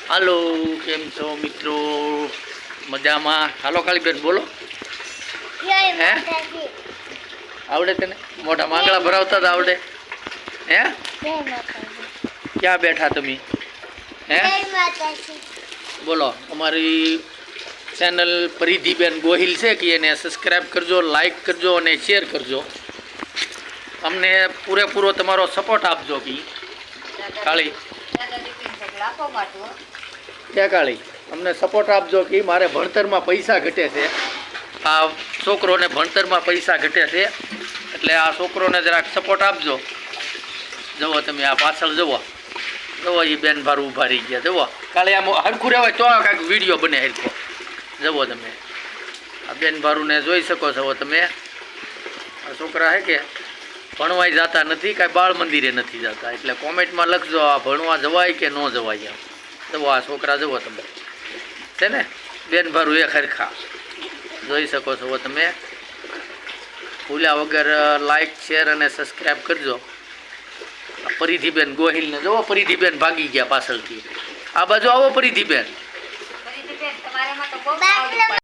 હાલો, કેમ છો મિત્રો? મજામાં? હાલો કાળીબેન બોલો. હે આવડે તને? મોટા માંગડા ભરાવતા જ આવડે? હે ક્યાં બેઠા તમે? હે બોલો. અમારી ચેનલ પરિધિબેન ગોહિલ છે કે એને સબસ્ક્રાઈબ કરજો, લાઈક કરજો અને શેર કરજો. અમને પૂરેપૂરો તમારો સપોર્ટ આપજો. કે કાળી ક્યાં કાળી અમને સપોર્ટ આપજો કે મારે ભણતરમાં પૈસા ઘટે છે. આ છોકરોને ભણતરમાં પૈસા ઘટે છે એટલે આ છોકરોને જરાક સપોર્ટ આપજો. જુઓ તમે આ પાછળ જુઓ એ બેન ભાર ઊભા રહી ગયા. જુઓ કાલે આમ હરખું રહેવાય તો કાંઈક વિડીયો બને હરખો. જુઓ તમે આ બેન ભારુને જોઈ શકો છો તમે. આ છોકરા હે કે ભણવાય જતા નથી, કાંઈ બાળ મંદિરે નથી જતા. એટલે કોમેન્ટમાં લખજો આ ભણવા જવાય કે ન જવાય. એમ જુઓ આ છોકરા જુઓ તમે છે ને બેન ભારું એક હરખા જોઈ શકો છો તમે. ભૂલ્યા વગર લાઈક શેર અને સબસ્ક્રાઈબ કરજો. પરિધિબેન ગોહિલને જુઓ, પરિધિબેન ભાગી ગયા પાછળથી. આ બાજુ આવો પરિધિબેન.